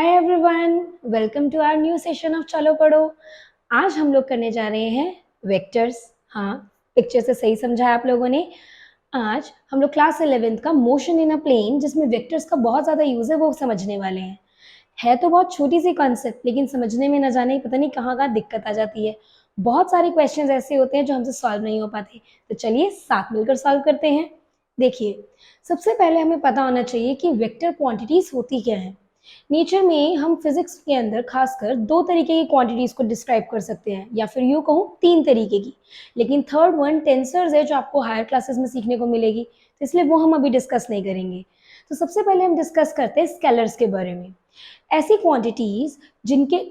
Hi everyone, welcome to our new session of Chalo Padho. आज हम लोग करने जा रहे हैं वेक्टर्स। हाँ, पिक्चर से सही समझा है आप लोगों ने। आज हम लोग क्लास 11th का मोशन इन अ प्लेन, जिसमें वेक्टर्स का बहुत ज़्यादा यूज़ है, वो समझने वाले हैं। है तो बहुत छोटी सी कॉन्सेप्ट, लेकिन समझने में न जाने पता नहीं कहाँ कहाँ दिक्कत आ जाती है। बहुत सारे क्वेश्चंस ऐसे होते हैं जो हमसे सॉल्व नहीं हो पाते, तो चलिए साथ मिलकर सॉल्व करते हैं। देखिए, सबसे पहले हमें पता होना चाहिए कि वेक्टर क्वांटिटीज होती क्या है। नेचर में हम फिजिक्स के अंदर खासकर दो तरीके की क्वांटिटीज को डिस्क्राइब कर सकते हैं, या फिर यूँ कहूँ तीन तरीके की, लेकिन थर्ड वन टेंसर्स है जो आपको हायर क्लासेस में सीखने को मिलेगी, तो इसलिए वो हम अभी डिस्कस नहीं करेंगे। तो सबसे पहले हम डिस्कस करते हैं स्केलर्स के बारे में। ऐसी क्वांटिटीज जिनके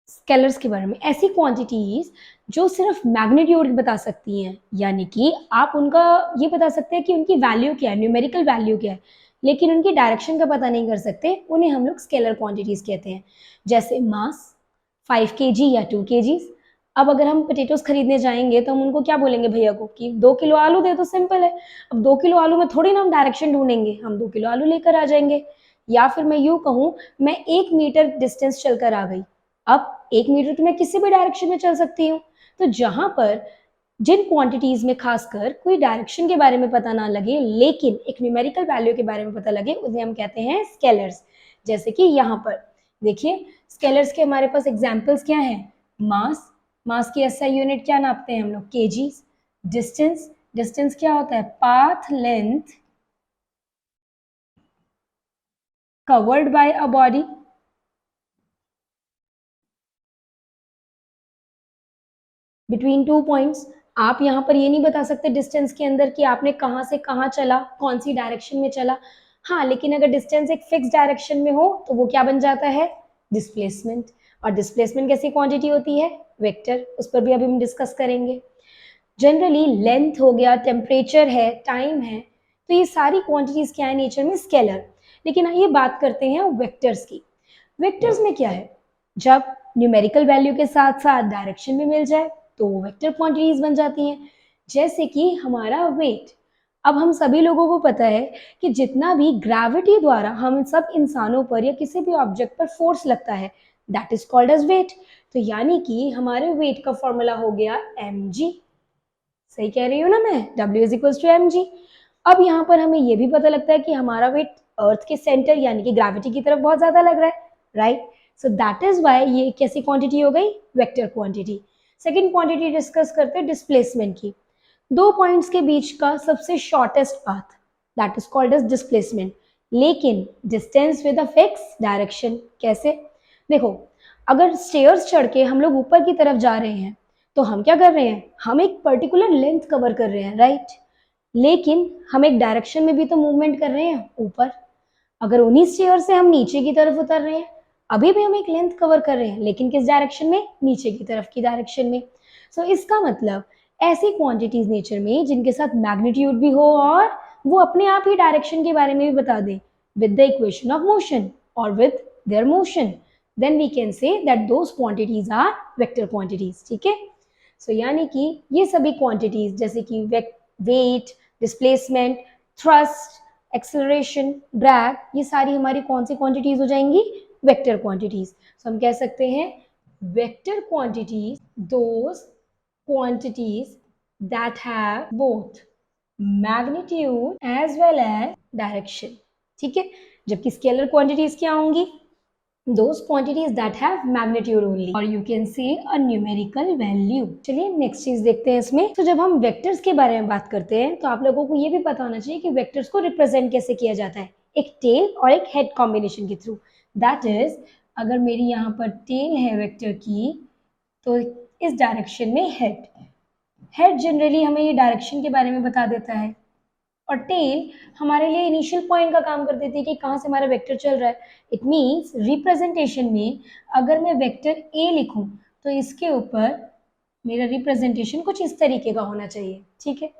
स्केलर्स के बारे में ऐसी क्वांटिटीज जो सिर्फ मैग्नीट्यूड बता सकती हैं, यानी कि आप उनका ये बता सकते हैं कि उनकी वैल्यू क्या है, न्यूमेरिकल वैल्यू क्या है, लेकिन उनकी डायरेक्शन का पता नहीं कर सकते, उन्हें हम लोग स्केलर क्वांटिटीज कहते हैं। जैसे मास 5 kg या 2 kg। अब अगर हम पोटेटोज खरीदने जाएंगे तो हम उनको क्या बोलेंगे भैया को कि 2 किलो आलू दे, तो सिंपल है। अब 2 किलो आलू में थोड़ी ना हम डायरेक्शन ढूंढेंगे, हम 2 किलो आलू लेकर आ जाएंगे। या फिर मैं यूं कहूँ, मैं 1 मीटर डिस्टेंस चलकर आ गई। अब 1 मीटर तो मैं किसी भी डायरेक्शन में चल सकती हूँ। तो जहां पर जिन क्वांटिटीज में खासकर कोई डायरेक्शन के बारे में पता ना लगे, लेकिन एक न्यूमेरिकल वैल्यू के बारे में पता लगे, उन्हें हम कहते हैं स्केलर्स। जैसे कि यहाँ पर देखिए, स्केलर्स के हमारे पास एग्जाम्पल्स क्या हैं। मास, मास की एसआई यूनिट क्या नापते हैं हम लोग, केजीज। डिस्टेंस, डिस्टेंस क्या होता है, path length covered by a body. Between 2 points, आप यहाँ पर ये नहीं बता सकते डिस्टेंस के अंदर कि आपने कहाँ से कहाँ चला, कौन सी डायरेक्शन में चला। हाँ, लेकिन अगर डिस्टेंस एक फिक्स डायरेक्शन में हो तो वो क्या बन जाता है, डिस्प्लेसमेंट। और डिस्प्लेसमेंट कैसी क्वांटिटी होती है, वेक्टर। उस पर भी अभी हम डिस्कस करेंगे। जनरली लेंथ हो गया, टेम्परेचर है, टाइम है, तो ये सारी क्वांटिटीज क्या है नेचर में, स्केलर। लेकिन आइए बात करते हैं वेक्टर्स की। वेक्टर्स में क्या है, जब न्यूमेरिकल वैल्यू के साथ साथ डायरेक्शन भी मिल जाए तो वो वेक्टर क्वांटिटीज बन जाती हैं। जैसे कि हमारा वेट। अब हम सभी लोगों को पता है कि जितना भी ग्रेविटी द्वारा हम सब इंसानों पर या किसी भी ऑब्जेक्ट पर फोर्स लगता है, that is called as weight. तो यानी कि हमारे वेट का फॉर्मूला हो गया mg। सही कह रही हूँ ना मैं, W is equals to mg। अब यहाँ पर हमें ये भी पता लगता है कि हमारा वेट अर्थ के सेंटर यानी कि ग्रेविटी की तरफ बहुत ज्यादा लग रहा है, right. So that is why ये कैसी क्वांटिटी हो गई, vector quantity. Second quantity discuss करते हैं डिस्प्लेसमेंट की। दो पॉइंट्स के बीच का सबसे shortest path, that is called as displacement. लेकिन distance with a fix direction. कैसे, देखो, अगर स्टेयर्स चढ़ के हम लोग ऊपर की तरफ जा रहे हैं तो हम क्या कर रहे हैं, हम एक पर्टिकुलर लेंथ कवर कर रहे हैं, राइट। लेकिन हम एक डायरेक्शन में भी तो मूवमेंट कर रहे हैं ऊपर। अगर उन्हीं स्टेयर से हम नीचे की तरफ उतर रहे हैं, अभी भी हम एक लेंथ कवर कर रहे हैं, लेकिन किस डायरेक्शन में, नीचे की तरफ की डायरेक्शन में। सो इसका मतलब ऐसी क्वांटिटीज नेचर में जिनके साथ मैग्नीट्यूड भी हो और वो अपने आप ही डायरेक्शन के बारे में भी बता दें with the equation of motion और with their motion, then we can say that those quantities are vector quantities. ठीक है। सो यानी कि ये सभी क्वांटिटीज जैसे कि weight, displacement, thrust, acceleration, drag, ये सारी हमारी कौन सी क्वांटिटीज हो जाएंगी, वेक्टर क्वांटिटीज। सो हम कह सकते हैं vector quantities those quantities that have both magnitude as well as direction। ठीक है। जबकि स्केलर क्वांटिटीज क्या होंगी, those quantities that have magnitude only or you can say a numerical value। चलिए नेक्स्ट चीज देखते हैं इसमें। तो जब हम वेक्टर्स के बारे में बात करते हैं तो आप लोगों को ये भी पता होना चाहिए कि वेक्टर्स को रिप्रेजेंट कैसे किया जाता है, एक टेल और एक हेड कॉम्बिनेशन के थ्रू। दैट इज, अगर मेरी यहाँ पर टेल है वेक्टर की, तो इस डायरेक्शन में हेड। हेड जनरली हमें ये डायरेक्शन के बारे में बता देता है, और टेल हमारे लिए इनिशियल पॉइंट का काम कर देती है कि कहाँ से हमारा वेक्टर चल रहा है। इट मीन्स रिप्रेजेंटेशन में अगर मैं वेक्टर ए लिखूं तो इसके ऊपर मेरा रिप्रेजेंटेशन कुछ इस तरीके का होना चाहिए। ठीक है।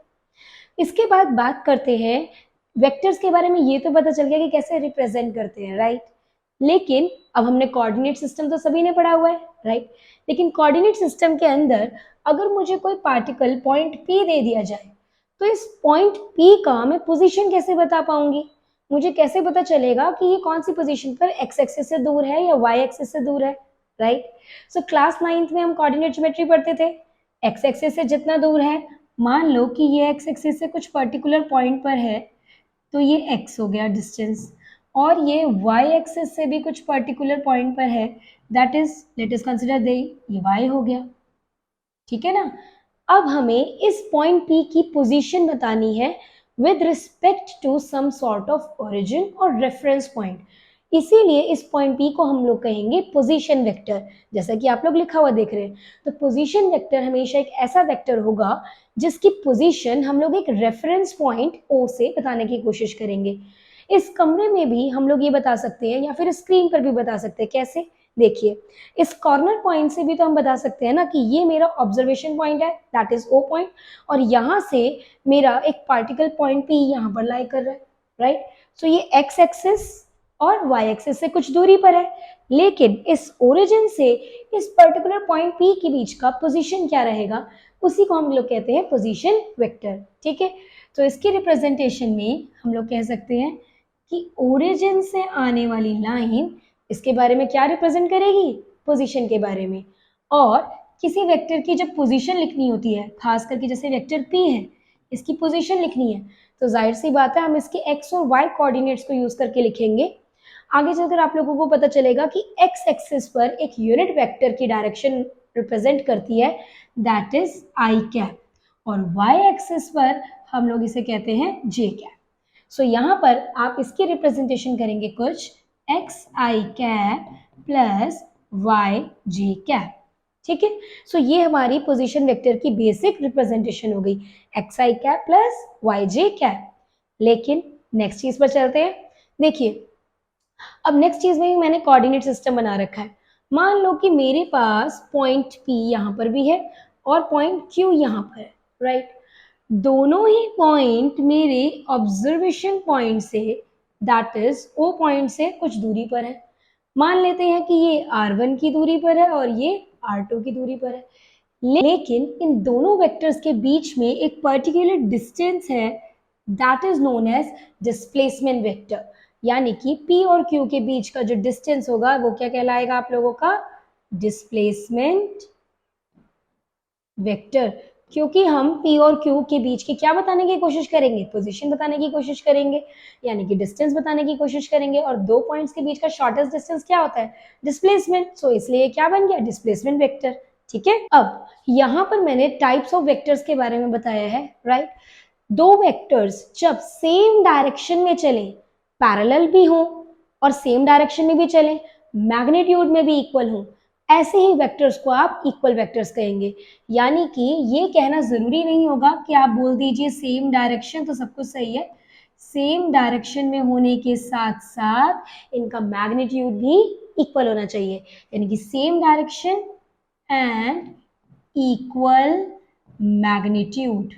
इसके बाद बात करते हैं वेक्टर्स के बारे में। ये तो पता चल गया कि कैसे रिप्रेजेंट करते हैं, राइट। लेकिन अब हमने कोऑर्डिनेट सिस्टम तो सभी ने पढ़ा हुआ है, राइट। लेकिन कोऑर्डिनेट सिस्टम के अंदर अगर मुझे कोई पार्टिकल पॉइंट P दे दिया जाए तो इस पॉइंट P का मैं पोजीशन कैसे बता पाऊंगी। मुझे कैसे पता चलेगा कि ये कौन सी पोजीशन पर एक्स एक्सिस से दूर है या वाई एक्सिस से दूर है, राइट? सो क्लास 9th में हम कोऑर्डिनेट ज्योमेट्री पढ़ते थे, एक्स एक्सिस से जितना दूर है, मान लो कि ये एक्स एक्सिस से कुछ पर्टिकुलर पॉइंट पर है, तो ये x हो गया डिस्टेंस, और ये y एक्सिस से भी कुछ पर्टिकुलर पॉइंट पर है, that is let us consider they ये y हो गया, ठीक है ना? अब हमें इस पॉइंट P की पोजीशन बतानी है with respect to some sort of origin और रेफरेंस पॉइंट, इसीलिए इस पॉइंट P को हम लोग कहेंगे पोजीशन वेक्टर, जैसा कि आप लोग लिखा हुआ देख रहे हैं। तो पोजीशन वेक्टर हमेशा एक ऐसा वेक्टर होगा जिसकी पोजीशन हम लोग एक रेफरेंस पॉइंट O से बताने की कोशिश करेंगे। इस कमरे में भी हम लोग ये बता सकते हैं या फिर स्क्रीन पर भी बता सकते हैं, कैसे? देखिए, इस कॉर्नर पॉइंट से भी तो हम बता सकते हैं ना कि ये मेरा ऑब्जर्वेशन पॉइंट है, दैट इज O पॉइंट, और यहाँ से मेरा एक पार्टिकल पॉइंट P यहाँ पर लाई कर रहा है, राइट? सो ये x एक्सिस और y एक्सिस से कुछ दूरी पर है, लेकिन इस ओरिजिन से इस पर्टिकुलर पॉइंट P के बीच का पोजीशन क्या रहेगा, उसी को हम लोग कहते हैं पोजीशन वेक्टर, ठीक है? तो इसकी रिप्रेजेंटेशन में हम लोग कह सकते हैं कि ओरिजिन से आने वाली लाइन इसके बारे में क्या रिप्रेजेंट करेगी, पोजीशन के बारे में। और किसी वेक्टर की जब पोजीशन लिखनी होती है, खास करके जैसे वेक्टर P है, इसकी पोजीशन लिखनी है, तो जाहिर सी बात है हम इसके x और y कोऑर्डिनेट्स को यूज करके लिखेंगे। आगे चलकर आप लोगों को पता चलेगा कि x एक्सिस पर एक यूनिट वेक्टर की डायरेक्शन रिप्रेजेंट करती है, दैट इज i कैप, और y एक्सिस पर हम लोग इसे कहते हैं j कैप। सो यहाँ पर आप इसकी रिप्रेजेंटेशन करेंगे कुछ एक्स आई कैप प्लस वाई जे कैप, ठीक है? सो ये हमारी पोजीशन वेक्टर की बेसिक रिप्रेजेंटेशन हो गई, एक्स आई कैप प्लस वाई जे कैप। लेकिन नेक्स्ट चीज पर चलते हैं। देखिए, अब नेक्स्ट चीज में भी मैंने कोऑर्डिनेट सिस्टम बना रखा है। मान लो कि मेरे पास पॉइंट P यहाँ पर भी है और पॉइंट Q यहाँ पर है, राइट? दोनों ही पॉइंट मेरे ऑब्जर्वेशन पॉइंट से, दैट इज O पॉइंट से कुछ दूरी पर है। मान लेते हैं कि ये R1 की दूरी पर है और ये R2 की दूरी पर है, लेकिन इन दोनों वेक्टर्स के बीच में एक पर्टिकुलर डिस्टेंस है, that is known as displacement vector, यानी कि P और Q के बीच का जो डिस्टेंस होगा वो क्या कहलाएगा आप लोगों का, डिस्प्लेसमेंट वेक्टर। क्योंकि हम P और Q के बीच की क्या बताने की कोशिश करेंगे, पोजीशन बताने की कोशिश करेंगे, यानी कि डिस्टेंस बताने की कोशिश करेंगे, और दो पॉइंट्स के बीच का शॉर्टेस्ट डिस्टेंस क्या होता है, डिस्प्लेसमेंट। सो इसलिए क्या बन गया, डिस्प्लेसमेंट वेक्टर, ठीक है? अब यहाँ पर मैंने टाइप्स ऑफ वेक्टर्स के बारे में बताया है, राइट? दो वेक्टर्स जब सेम डायरेक्शन में चले, पैरेलल भी हो और सेम डायरेक्शन में भी चले, मैग्नीट्यूड में भी इक्वल हो, ऐसे ही वेक्टर्स को आप इक्वल वेक्टर्स कहेंगे। यानी कि ये कहना जरूरी नहीं होगा कि आप बोल दीजिए सेम डायरेक्शन तो सब कुछ सही है, सेम डायरेक्शन में होने के साथ साथ इनका मैग्नीट्यूड भी इक्वल होना चाहिए, यानी कि same direction and equal magnitude,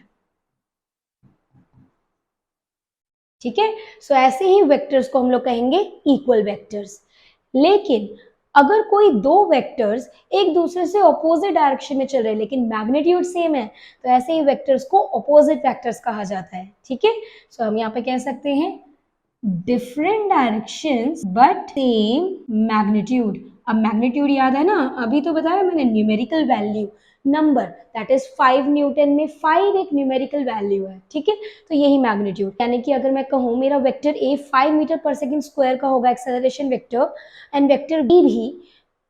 ठीक है? सो ऐसे ही वेक्टर्स को हम लोग कहेंगे इक्वल वेक्टर्स। लेकिन अगर कोई दो वेक्टर्स एक दूसरे से ऑपोजिट डायरेक्शन में चल रहे हैं लेकिन मैग्नीट्यूड सेम है, तो ऐसे ही वेक्टर्स को ऑपोजिट वेक्टर्स कहा जाता है, ठीक है? सो हम यहाँ पे कह सकते हैं different directions but same magnitude. अब मैग्नीट्यूड याद है ना, अभी तो बताया मैंने, numerical value, number, that is 5 Newton में 5 एक न्यूमेरिकल वैल्यू है, ठीक है? तो यही मैग्नीट्यूड, यानी कि अगर मैं कहूँ मेरा वेक्टर ए 5 मीटर पर सेकंड स्क्वायर का होगा acceleration vector, and vector B भी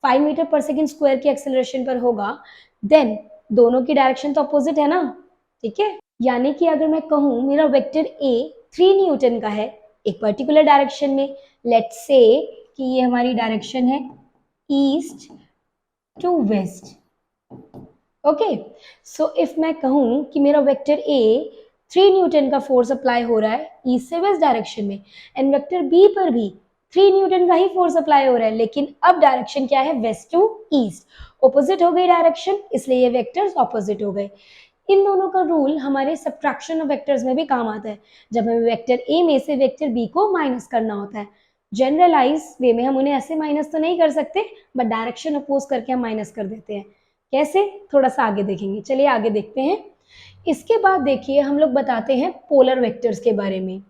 5 मीटर पर सेकंड स्क्वायर की एक्सेलरेशन पर होगा, देन दोनों की डायरेक्शन तो अपोजिट है ना, ठीक है? यानी कि अगर मैं कहूँ मेरा वेक्टर ए 3 न्यूटन का है एक पर्टिकुलर डायरेक्शन में, लेट्स से कि ये हमारी डायरेक्शन है east to west, okay? So if मैं कहूँ कि मेरा वेक्टर ए 3 न्यूटन का फोर्स अप्लाई हो रहा है ईस्ट से वेस्ट डायरेक्शन में, एंड वेक्टर बी पर भी 3 न्यूटन का ही फोर्स अप्लाई हो रहा है, लेकिन अब डायरेक्शन क्या है, वेस्ट टू ईस्ट, ऑपोजिट हो गई डायरेक्शन, इसलिए ये वेक्टर्स ऑपोजिट हो गए। इन दोनों का रूल हमारे सब्ट्रैक्शन ऑफ वेक्टर्स में भी काम आता है, जब हमें वेक्टर ए में से वेक्टर बी को माइनस करना होता है। जनरलाइज वे में हम उन्हें ऐसे माइनस तो नहीं कर सकते, बट डायरेक्शन अपोज करके हम माइनस कर देते हैं। कैसे, थोड़ा सा आगे देखेंगे, चलिए आगे देखते हैं। इसके बाद देखिए हम लोग बताते हैं पोलर वेक्टर्स के बारे में।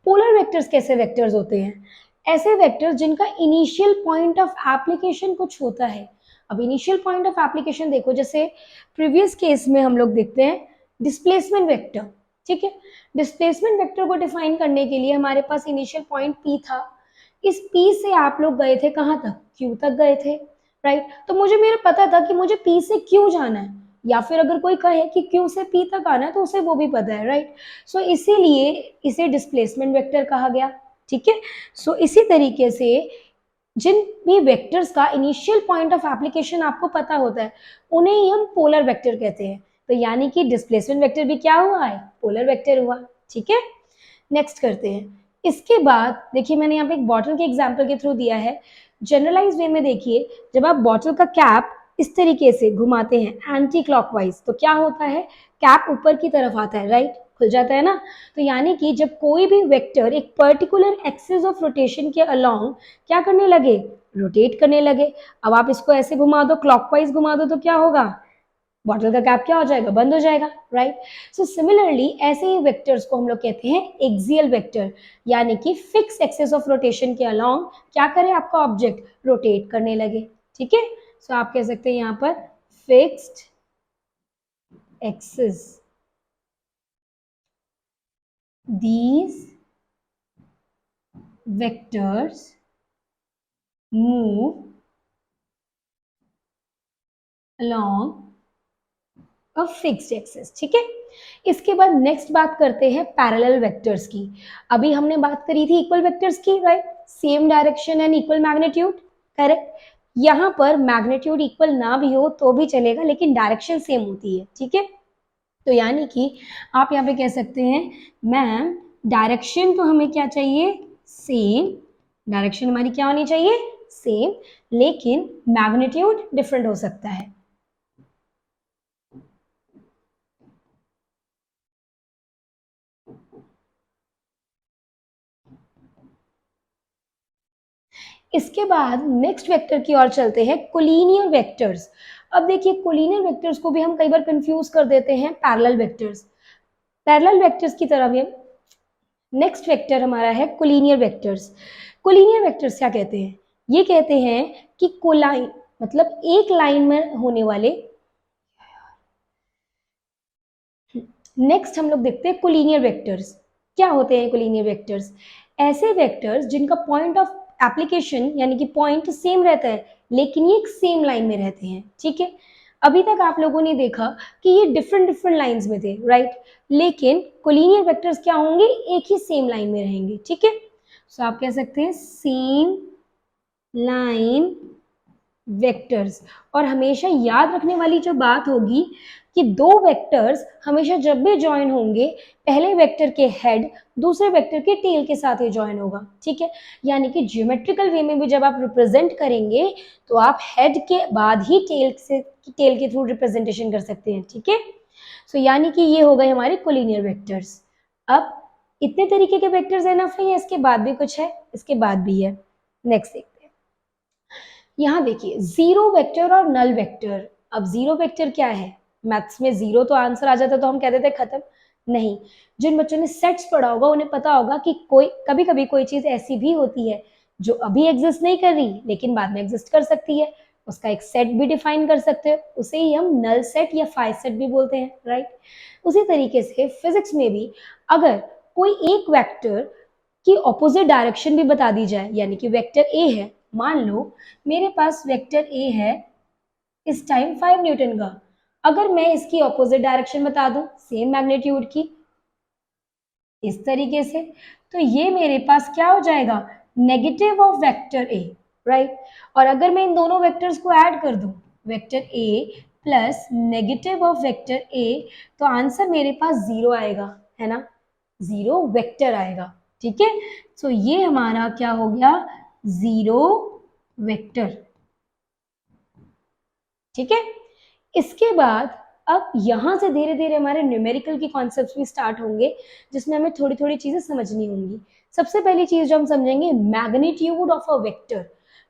पोलर वेक्टर्स कैसे वेक्टर्स होते हैं? ऐसे वेक्टर्स जिनका इनिशियल पॉइंट ऑफ एप्लीकेशन कुछ होता है। अब इनिशियल पॉइंट ऑफ एप्लीकेशन देखो, जैसे प्रीवियस केस में हम लोग देखते हैं डिस्प्लेसमेंट वेक्टर, ठीक है। डिस्प्लेसमेंट वेक्टर को डिफाइन करने के लिए हमारे पास इनिशियल पॉइंट P था। इस P से आप लोग गए थे कहाँ तक? Q तक गए थे, राइट। तो मुझे मेरा पता था कि मुझे P से Q जाना है, या फिर अगर कोई कहे कि Q से P तक आना है तो उसे वो भी पता है, राइट। सो इसीलिए इसे डिस्प्लेसमेंट वेक्टर कहा गया, ठीक है। सो इसी तरीके से जिन भी वेक्टर्स का इनिशियल पॉइंट ऑफ एप्लीकेशन आपको पता होता है उन्हें ही हम पोलर वेक्टर कहते हैं। तो यानी कि डिस्प्लेसमेंट वेक्टर भी क्या हुआ है? पोलर वेक्टर हुआ, ठीक है। नेक्स्ट करते हैं। इसके बाद देखिए मैंने यहाँ पे एक बॉटल के एग्जाम्पल के थ्रू दिया है। जनरलाइज वे में देखिए, जब आप बॉटल का कैप इस तरीके से घुमाते हैं एंटी क्लॉकवाइज तो क्या होता है? कैप ऊपर की तरफ आता है, राइट, खुल जाता है ना। तो यानी कि जब कोई भी वेक्टर एक पर्टिकुलर एक्सिस ऑफ रोटेशन के अलोंग क्या करने लगे? रोटेट करने लगे। अब आप इसको ऐसे घुमा दो, क्लॉकवाइज घुमा दो तो क्या होगा? बॉटल का कैप क्या हो जाएगा? बंद हो जाएगा, राइट। सो सिमिलरली ऐसे ही वेक्टर्स को हम लोग कहते हैं एक्सियल वेक्टर, यानी कि फिक्स एक्सिस ऑफ रोटेशन के अलोंग क्या करे आपका ऑब्जेक्ट? रोटेट करने लगे, ठीक है। सो आप कह सकते हैं यहाँ पर fixed axis, these vectors move along a fixed axis, ठीक है। इसके बाद नेक्स्ट बात करते हैं पैरेलल वेक्टर्स की। अभी हमने बात करी थी इक्वल वेक्टर्स की, right, same direction and equal magnitude, correct. यहाँ पर मैग्नीट्यूड इक्वल ना भी हो तो भी चलेगा, लेकिन डायरेक्शन सेम होती है, ठीक है। तो यानी कि आप यहाँ पे कह सकते हैं मैम डायरेक्शन तो हमें क्या चाहिए? सेम। डायरेक्शन हमारी क्या होनी चाहिए? सेम, लेकिन मैग्नीट्यूड डिफरेंट हो सकता है। इसके बाद नेक्स्ट वेक्टर की ओर चलते हैं, कोलिनियर वेक्टर्स। अब देखिए कोलिनियर वेक्टर्स को भी हम कई बार कंफ्यूज कर देते हैं पैरेलल वेक्टर्स। पैरेलल वेक्टर्स की तरफ ये नेक्स्ट वेक्टर हमारा है कोलिनियर वेक्टर्स। कोलिनियर वेक्टर्स क्या कहते हैं? ये कहते हैं कि कोलाइन मतलब एक लाइन में होने वाले। नेक्स्ट हम लोग देखते हैं कोलिनियर वेक्टर्स। क्या होते हैं कोलिनियर वेक्टर्स? ऐसे वेक्टर्स जिनका पॉइंट ऑफ एप्लीकेशन यानी कि पॉइंट सेम रहता है, लेकिन ये एक सेम लाइन में रहते हैं, ठीक है। अभी तक आप लोगों ने देखा कि ये डिफरेंट डिफरेंट लाइंस में थे, राइट, लेकिन कोलिनियर वेक्टर्स क्या होंगे? एक ही सेम लाइन में रहेंगे, ठीक है। सो आप कह सकते हैं सेम लाइन वेक्टर्स। और हमेशा याद रखने वाली जो बात होगी कि दो वेक्टर्स हमेशा जब भी ज्वाइन होंगे पहले वेक्टर के हेड दूसरे वेक्टर के टेल के साथ ही ज्वाइन होगा, ठीक है। यानी कि ज्योमेट्रिकल वे में भी जब आप रिप्रेजेंट करेंगे तो आप हेड के बाद ही टेल के थ्रू रिप्रेजेंटेशन कर सकते हैं, ठीक है। सो यानी कि ये हो गए हमारे कोलिनियर वेक्टर्स। अब इतने तरीके के वेक्टर्स एनफ है या इसके बाद भी कुछ है? इसके बाद भी है। नेक्स्ट देखते हैं। यहाँ देखिए जीरो वेक्टर और नल वेक्टर। अब जीरो वेक्टर क्या है? मैथ्स में जीरो तो आंसर आ जाता तो हम कहते थे खत्म। नहीं, जिन बच्चों ने सेट्स पढ़ा होगा उन्हें पता होगा कि कोई कभी कभी कोई चीज ऐसी भी होती है जो अभी एग्जिस्ट नहीं कर रही लेकिन बाद में एग्जिस्ट कर सकती है, उसका एक सेट भी डिफाइन कर सकते हो, उसे ही हम नल सेट या फाई सेट भी बोलते हैं, राइट। उसी तरीके से फिजिक्स में भी अगर कोई एक वेक्टर की ऑपोजिट डायरेक्शन भी बता दी जाए, यानी कि वेक्टर ए है, मान लो मेरे पास वेक्टर ए है इस टाइम 5 न्यूटन का, अगर मैं इसकी ऑपोजिट डायरेक्शन बता दूं सेम मैग्नीट्यूड की इस तरीके से, तो ये मेरे पास क्या हो जाएगा? Negative of vector A, right. और अगर मैं इन दोनों वेक्टर्स को ऐड कर दूं vector A plus negative of vector ए, तो आंसर मेरे पास जीरो आएगा, है ना, जीरो वेक्टर आएगा, ठीक है। सो ये हमारा क्या हो गया? जीरो वेक्टर, ठीक है। इसके बाद अब यहां से धीरे धीरे हमारे न्यूमेरिकल की कॉन्सेप्ट्स भी स्टार्ट होंगे जिसमें हमें थोड़ी थोड़ी चीजें समझनी होंगी। सबसे पहली चीज जो हम समझेंगे magnitude of a vector.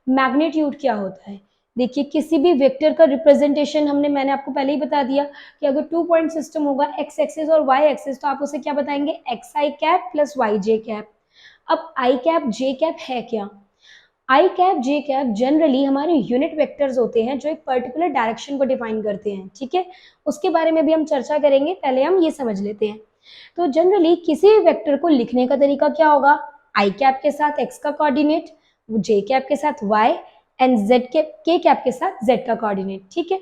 Magnitude क्या होता है? देखिए किसी भी वेक्टर का रिप्रेजेंटेशन मैंने आपको पहले ही बता दिया कि अगर 2 पॉइंट सिस्टम होगा एक्स एक्सिस और वाई एक्सिस तो आप उसे क्या बताएंगे? एक्स आई कैप प्लस वाई जे कैप। अब आई कैप जे कैप है क्या? आई कैप जे कैप जनरली हमारे यूनिट वेक्टर्स होते हैं जो एक पर्टिकुलर डायरेक्शन को डिफाइन करते हैं, ठीक है। उसके बारे में भी हम चर्चा करेंगे, पहले हम ये समझ लेते हैं। तो जनरली किसी भी वेक्टर को लिखने का तरीका क्या होगा? आई कैप के साथ एक्स का कोऑर्डिनेट, जे कैप के साथ वाई, एंड जेड के कैप के साथ जेड का कोऑर्डिनेट, ठीक है।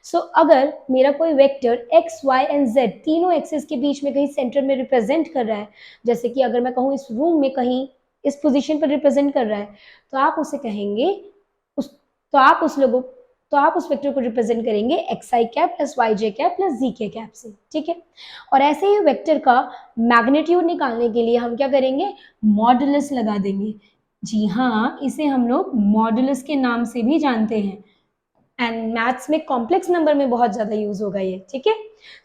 सो अगर मेरा कोई vector X Y and Z तीनों एक्सिस के बीच में कहीं सेंटर में रिप्रेजेंट कर रहा है, जैसे कि अगर मैं कहूँ इस रूम में कहीं इस पोजीशन पर रिप्रेजेंट कर रहा है, तो आप उसे कहेंगे उस तो आप उस लोगों तो आप उस वेक्टर को रिप्रेजेंट करेंगे एक्स आई कैप प्लस वाई जे कैप प्लस जी के कैप से, ठीक है। और ऐसे ही वेक्टर का मैग्नीट्यूड निकालने के लिए हम क्या करेंगे? मॉडुलस लगा देंगे। जी हाँ, इसे हम लोग मॉडुलस के नाम से भी जानते हैं, एंड मैथ्स में कॉम्प्लेक्स नंबर में बहुत ज्यादा यूज होगा ये, ठीक है।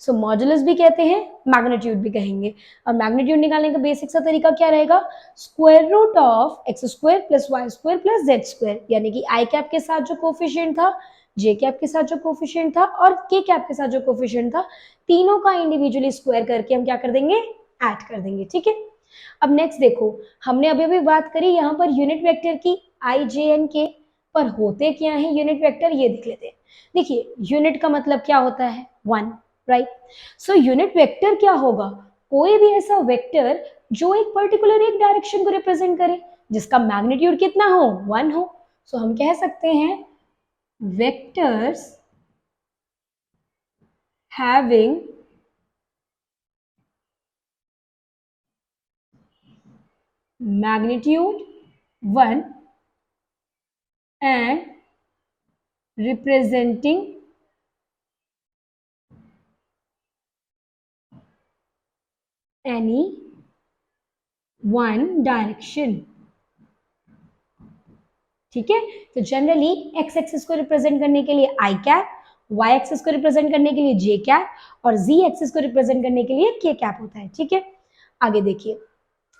सो मॉडुलस भी कहते हैं, मैग्नीट्यूड भी कहेंगे। और मैग्नीट्यूड निकालने का बेसिक सा तरीका क्या रहेगा? Square root of X square plus Y square plus Z square, यानी कि आई कैप के साथ जो कोफिशिएंट था, जे कैप के साथ जो कोफिशिएंट था और के कैप के साथ जो कोफिशिएंट था, तीनों का इंडिविजुअली स्क्वायर करके हम क्या कर देंगे? ऐड कर देंगे, ठीक है। अब नेक्स्ट देखो, हमने अभी अभी बात करी यहाँ पर यूनिट वेक्टर की आई जे एन के, पर होते क्या है यूनिट वेक्टर, ये देख लेते हैं। देखिए, यूनिट का मतलब क्या होता है? One, right. सो यूनिट वेक्टर क्या होगा? कोई भी ऐसा वेक्टर जो एक पर्टिकुलर एक डायरेक्शन को रिप्रेजेंट करे, जिसका मैग्नीट्यूड कितना हो? वन हो। सो हम कह सकते हैं vectors having magnitude one and representing any one direction, ठीक है। तो जनरली एक्स एक्सिस को रिप्रेजेंट करने के लिए आई कैप, वाई एक्सिस को रिप्रेजेंट करने के लिए जे कैप और जी एक्सिस को रिप्रेजेंट करने के लिए के कैप होता है, ठीक है। आगे देखिए,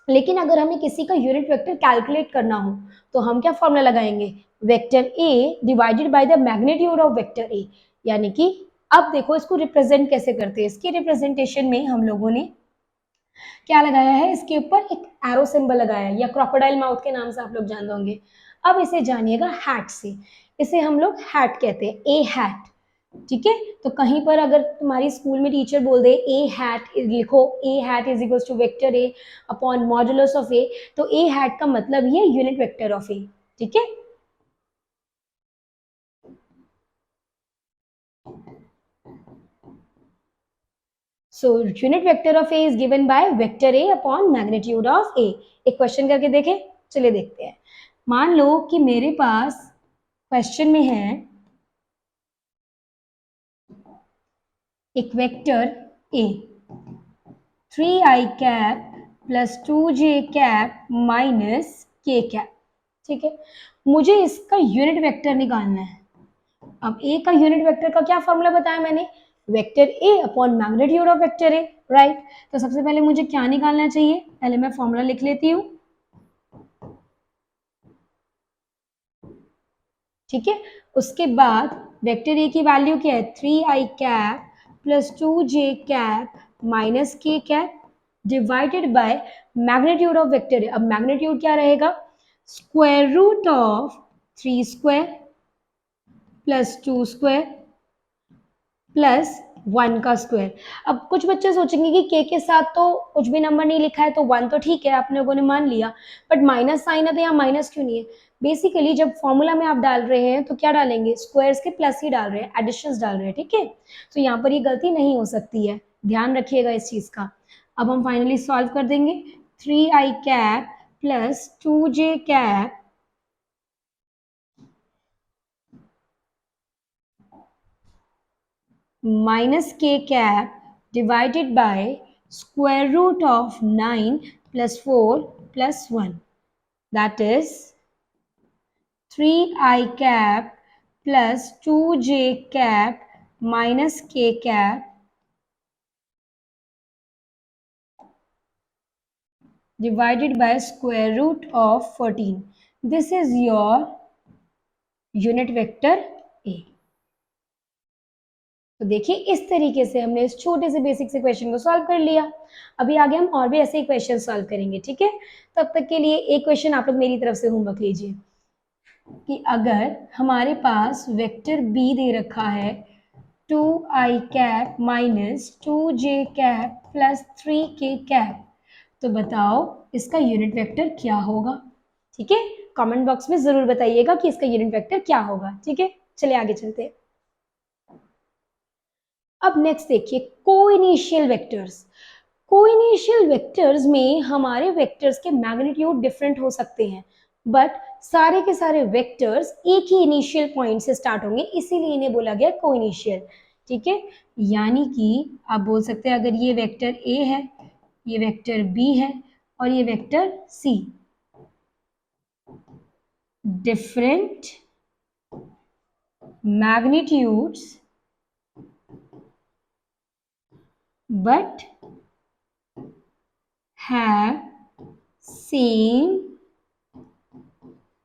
लेकिन अगर हमें किसी का यूनिट वेक्टर कैलकुलेट करना हो तो हम क्या फॉर्मूला लगाएंगे? Vector A divided by the magnitude of vector ए, यानी कि अब देखो इसको रिप्रेजेंट कैसे करते हैं। इसके रिप्रेजेंटेशन में हम लोगों ने क्या लगाया है? इसके ऊपर एक एरो सिंबल लगाया है, या क्रोकोडाइल माउथ के नाम से आप लोग जानते होंगे। अब इसे जानिएगा हैट से, इसे हम लोग हैट कहते हैं, ए हैट, ठीक है। तो कहीं पर अगर तुम्हारी स्कूल में टीचर बोल दे ए हैट लिखो, A hat is equals to vector A upon modulus of A, तो ए हैट का मतलब ही है यूनिट वेक्टर ऑफ ए, ठीक है। So unit vector of A is given by vector A upon magnitude of A. एक question करके देखें, चलिए देखते हैं। मान लो कि मेरे पास क्वेश्चन में है एक vector A 3i cap plus 2j cap minus K cap, ठीक है। मुझे इसका यूनिट वेक्टर निकालना है। अब ए का यूनिट वेक्टर का क्या फॉर्मूला बताया मैंने? Vector A upon magnitude of vector A, right. तो सबसे पहले मुझे क्या निकालना चाहिए? पहले मैं फॉर्मूला लिख लेती हूँ, ठीक है। उसके बाद वेक्टर ए की वैल्यू क्या है? 3i cap plus 2j cap minus K cap divided by magnitude of vector A. अब मैग्नीट्यूड क्या रहेगा? Square root of 3 square plus 2 square plus 1 का स्क्वायर। अब कुछ बच्चे सोचेंगे कि के साथ तो कुछ भी नंबर नहीं लिखा है, तो 1 तो ठीक है, आप लोगों ने मान लिया, बट माइनस साइन है तो यहाँ माइनस क्यों नहीं है? बेसिकली जब फॉर्मूला में आप डाल रहे हैं तो क्या डालेंगे? स्क्वायर्स के प्लस ही डाल रहे हैं, एडिशंस डाल रहे हैं, ठीक है। तो यहाँ पर ये गलती नहीं हो सकती है, ध्यान रखिएगा इस चीज का। अब हम फाइनली सॉल्व कर देंगे। 3i cap plus 2j cap minus k cap divided by square root of 9 plus 4 plus 1, that is 3i cap plus 2j cap minus k cap divided by square root of 14. This is your unit vector A. तो देखिए इस तरीके से हमने इस छोटे से basic से क्वेश्चन को सॉल्व कर लिया। अभी आगे हम और भी ऐसे ही क्वेश्चन सॉल्व करेंगे, ठीक है। तब तक के लिए एक क्वेश्चन आप लोग मेरी तरफ से होमवर्क लीजिए कि अगर हमारे पास वेक्टर बी दे रखा है 2i cap minus 2j cap plus 3k cap, तो बताओ इसका यूनिट वेक्टर क्या होगा। ठीक है, कमेंट बॉक्स में जरूर बताइएगा कि इसका यूनिट वेक्टर क्या होगा। ठीक है, चलिए आगे चलते हैं। अब नेक्स्ट देखिए कोइनिशियल वेक्टर्स। कोइनिशियल वेक्टर्स में हमारे वेक्टर्स के मैग्नीट्यूड डिफरेंट हो सकते हैं, बट सारे के सारे वेक्टर्स एक ही इनिशियल पॉइंट से स्टार्ट होंगे, इसीलिए इन्हें बोला गया कोइनिशियल। ठीक है, यानी कि आप बोल सकते हैं अगर ये वेक्टर ए है, ये वेक्टर बी है और ये vector C, different magnitudes but have same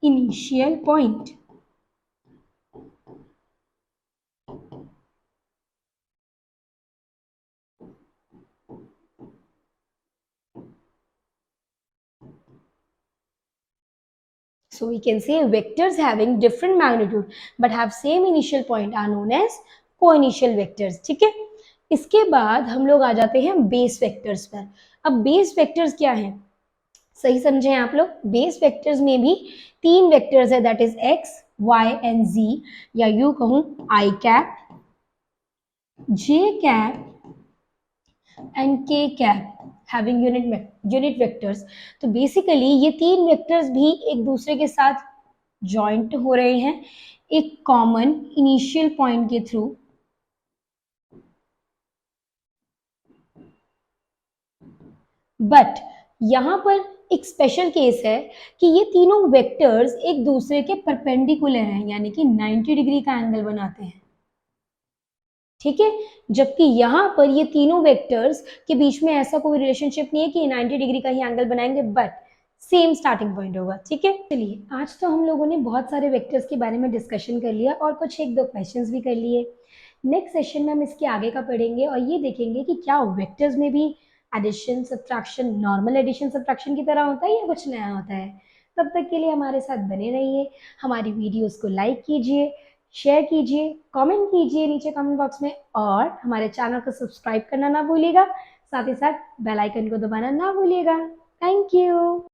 initial point. So we can say vectors having different magnitude but have same initial point are known as co-initial vectors. ठीक है, इसके बाद हम लोग आ जाते हैं बेस वेक्टर्स पर। अब बेस वेक्टर्स क्या हैं, सही समझें आप लोग। बेस वेक्टर्स में भी तीन वेक्टर्स है, that is X Y and Z, या यू कहूं I cap, J cap and K cap having unit vectors. तो बेसिकली ये तीन वेक्टर्स भी एक दूसरे के साथ जॉइंट हो रहे हैं एक कॉमन इनिशियल पॉइंट के थ्रू। बट यहां पर एक स्पेशल केस है कि ये तीनों वेक्टर्स एक दूसरे के परपेंडिकुलर हैं, यानी कि 90 डिग्री का एंगल बनाते हैं। ठीक है, जबकि यहां पर ये तीनों वेक्टर्स के बीच में ऐसा कोई रिलेशनशिप नहीं है कि 90 डिग्री का ही एंगल बनाएंगे, बट सेम स्टार्टिंग पॉइंट होगा। ठीक है, चलिए आज तो हम लोगों ने बहुत सारे वेक्टर्स के बारे में डिस्कशन कर लिया और कुछ एक दो क्वेश्चंस भी कर लिए। नेक्स्ट सेशन में हम इसके आगे का पढ़ेंगे और ये देखेंगे कि क्या वेक्टर्स में भी addition subtraction normal addition subtraction की तरह होता है या कुछ नया होता है। तब तक के लिए हमारे साथ बने रहिए, हमारी वीडियोस को लाइक कीजिए, शेयर कीजिए, कमेंट कीजिए नीचे कमेंट बॉक्स में, और हमारे चैनल को सब्सक्राइब करना ना भूलिएगा, साथ ही साथ बेल आइकन को दबाना ना भूलिएगा। Thank you.